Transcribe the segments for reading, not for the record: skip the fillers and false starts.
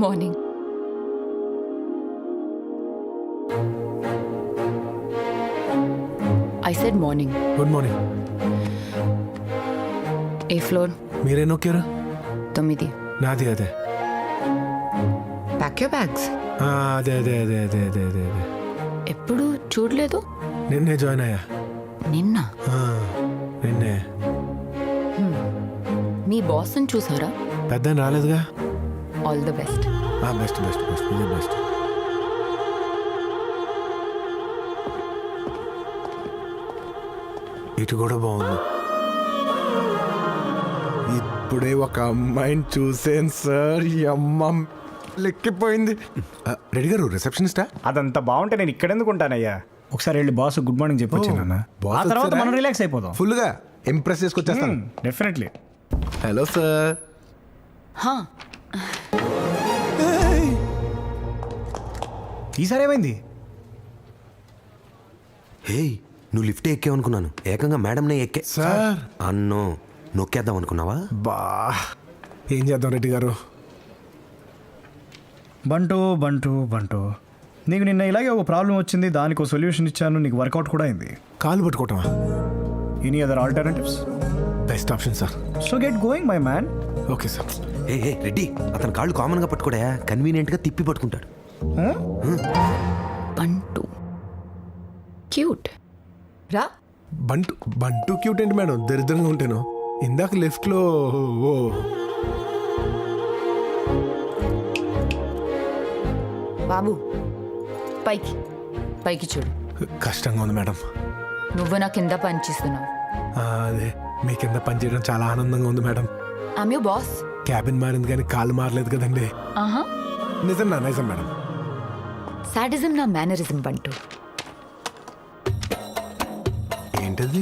Morning. I said morning. Good morning. ఏ floor? మీరే నొక్కారు? 9. నాది అదే. Pack your bags. అదే అదే అదే అదే అదే అదే అదే. ఎప్పుడు చూడలేదు. నిన్నే జాయిన్ అయ్యా. నిన్న నిన్నే. మీ బాస్ని చూసారా? పెద్ద రాలేదుగా. All the best. Best best best ఇది బెస్ట్. ఇటు కూడా బాగుంది. ఇప్పుడే ఒక అమ్మాయిని చూసాను సార్. ఈ అమ్మ లెక్కిపోయింది. రెడీ గారు రిసెప్షనిస్టా? అదంతా బాగుంటే నేను ఇక్కడెందుకు ఉంటానయ్యా? ఒకసారి వెళ్ళి బాస్ గుడ్ మార్నింగ్ చెప్పొచ్చానన్న. boss ఆ తర్వాత వచ్చారా? మనం రిలాక్స్ అయిపోదాం. ఫుల్గా ఇంప్రెస్ చేసుకొచ్చేస్తాను. డెఫినెట్లీ. Hello sir. హా, ఈసారి ఏమైంది? హే, నువ్వు లిఫ్ట్ ఎక్కావనుకున్నాను, ఏకంగా మేడంనే ఎక్కే. సార్ అన్నో నొక్కేద్దాం అనుకున్నావా? బా ఏం చేద్దాం రెడ్డి గారు? బంటు బంటు బంటు, నీకు నిన్న ఇలాగే ఒక ప్రాబ్లం వచ్చింది, దానికి ఒక సొల్యూషన్ ఇచ్చాను, నీకు వర్కౌట్ కూడా అయింది. కాలు పట్టుకోవటమా? Any other alternatives? Best option sir. So get going my man. Okay sir. A A Reddy, అతను కాళ్ళు కామన్గా పట్టుకోడా, కన్వీనియంట్గా తిప్పి పట్టుకుంటాడు. బంటు క్యూట్ రా. బంటు బంటు క్యూట్ ఏంటి మేడం? దరిద్రంగా ఉంటాను. ఇందాక లెఫ్ట్లో ఓ బాబు, పైకి పైకి చూడు. కష్టంగా ఉంది మేడం. నువ్వు నా కింద పనిచేస్తున్నావు. అదే మీ కింద పనిచేయడం చాలా ఆనందంగా ఉంది madam. I'm your boss. Cabin మారింది కానీ కాలు మారలేదు కదండి. ఆహా, నిజం మేడం. సాడిజం నా మేనరిజం బంటు. ఏంటది?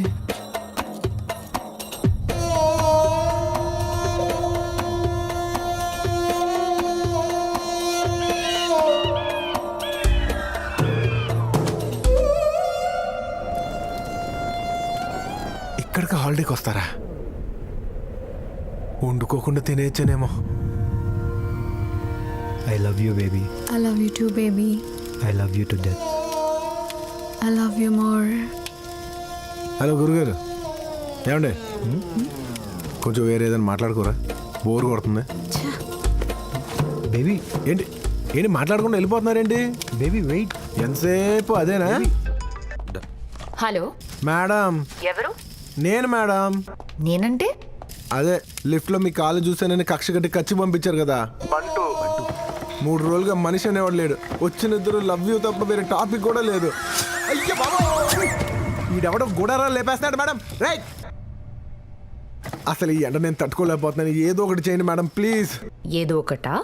ఇక్కడికి హాలిడేకి వస్తారా? వండుకోకుండా తినేయచ్చానేమో. I love you baby. I love you too, baby. I love you to death. I love you more. Hello గురుగారు, ఏమండి కొంచెం వేరే ఏదైనా మాట్లాడుకోరా? బోర్ కొడుతుంది. బేబీ ఏంటి ఏంటి మాట్లాడకుండా వెళ్ళిపోతున్నారేంటి? Baby wait. ఎంతసేపు అదేనా? Hello madam. ఎవరు? నేను మేడం. నేనంటే అదే లిఫ్ట్లో మీ కాలు చూసానని కక్ష కట్టి కచ్చి పంపించారు కదా. బంటు 3 రోజులుగా మనిషి అనేవాడు లేడు. వచ్చిన ఇద్దరు లవ్ యూ తప్ప వేరే టాపిక్ కూడా లేదు. అయ్యో బాబా, వీడెవడో గుడారా లేపేస్తున్నాడు మేడం. రైట్, అసలు ఈ ఎండ నేను తట్టుకోలేకపోతున్నాను. ఏదో ఒకటి చేయండి మేడం ప్లీజ్. ఏదో ఒకటా?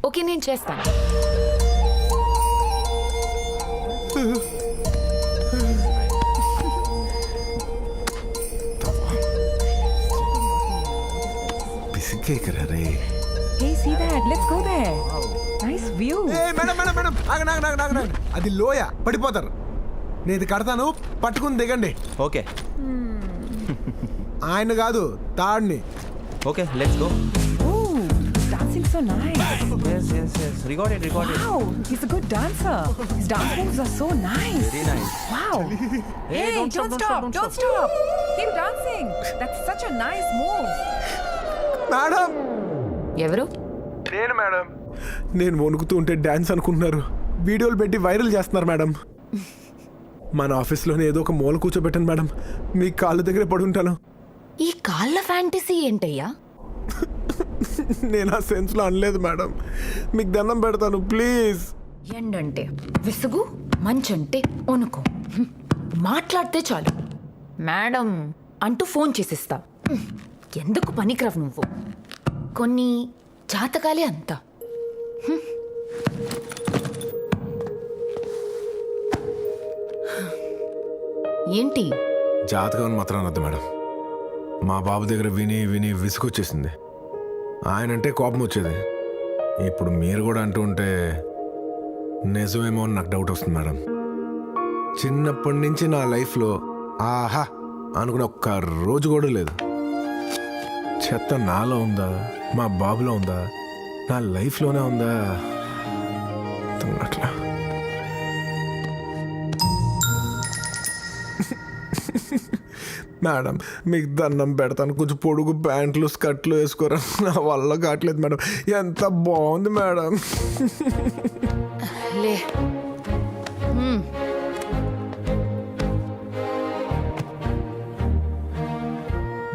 ఓకే, నేను చేస్తాను. పిసికేకరా రే. Hey, see that? Let's go there. Nice view. Madam madam madam ఆగండి. అది లోయ, పడిపోతారు. నేను ఇది కడతాను, పట్టుకుని దిగండి. ఓకే ఆయన కాదు, తాడిని. Okay, let's go. Ooh, dancing so nice. Yes. Record it. Wow, he's a good dancer. His dance moves are so nice. Very nice. Wow. Hey, don't stop. Keep dancing. That's such a nice move. Madam. ఎవరు? నేను madam. నేను వణుకుతూ ఉంటే dance అనుకుంటున్నారు. వీడియోలు పెట్టి viral చేస్తున్నారు madam. మన ఆఫీస్లోనే ఏదో ఒక మూల కూర్చోబెట్టాను మేడం. మీ కాళ్ళ దగ్గరే పడి ఉంటాను. ఈ కాళ్ళ ఫ్యాంటసీ ఏంటయ్యా? నేను ఆ సెన్స్లో అనలేదు మేడం. మీకు దండం పెడతాను ప్లీజ్. ఎండంటే విసుగు, మంచంటే వణుకు. మాట్లాడితే చాలు మేడం అంటూ ఫోన్ చేసిస్తా. ఎందుకు పనికిరావు నువ్వు? కొన్ని జాతకాలే అంత. ఏంటి? జాతకం మాత్రం అనొద్దు మేడం. మా బాబు దగ్గర విని విని విసుగొచ్చేసింది. ఆయనంటే కోపం వచ్చేది. ఇప్పుడు మీరు కూడా అంటూ ఉంటే నిజమేమో అని నాకు డౌట్ వస్తుంది మేడం. చిన్నప్పటి నుంచి నా లైఫ్లో ఆహా అనుకున్న ఒక్క రోజు కూడా లేదు. చెత్త నాలో ఉందా, మా బాబులో ఉందా, నా లైఫ్లోనే ఉందా అట్లా. మేడం మీకు దండం పెడతాను, కొంచెం పొడుగు ప్యాంట్లు స్కర్ట్లు వేసుకోరా. నా వల్ల కావట్లేదు మేడం. ఎంత బాగుంది మేడం. లే.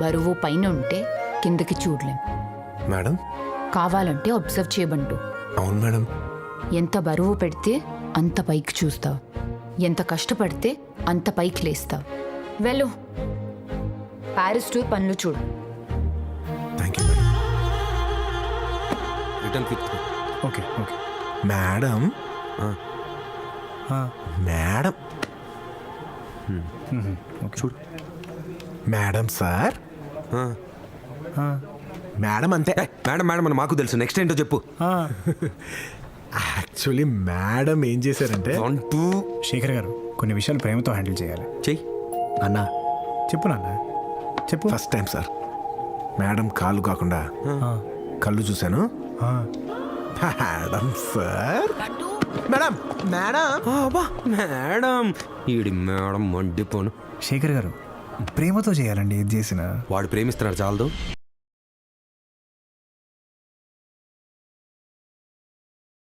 బరువు పైన ఉంటే కిందకి చూడలేం. మేడం కావాలంటే అబ్జర్వ్ చేయబంటూ. అవును మేడం. ఎంత బరువు పెడితే అంత పైకి చూస్తావు, ఎంత కష్టపడితే అంత పైకి లేస్తావు. వెళ్ళు, ప్యారిస్ టూర్ పనులు చూడు. Thank you madam. Return fifth. Okay okay. Madam madam చూడు. మేడం సార్ మేడం అంతే. మేడం మేడం అని మాకు తెలుసు. నెక్స్ట్ ఏంటో చెప్పు. యాక్చువల్లీ మేడం ఏం చేశారంటే 1 2 శేఖర్ గారు, కొన్ని విషయాలు ప్రేమతో హ్యాండిల్ చేయాలి. చెయ్యి. అన్నా చెప్పు నాన్న, చెప్పు. ఫస్ట్ టైం సార్ మేడం కాళ్ళు కాకుండా కళ్ళు చూశాను. మేడం సార్ మేడం మేడం అబ్బా మేడం, ఈడి మేడం మండిపోను. శేఖర్ గారు, ప్రేమతో చేయాలండి ఏది చేసినా. వాడు ప్రేమిస్తున్నాడు చాలదు.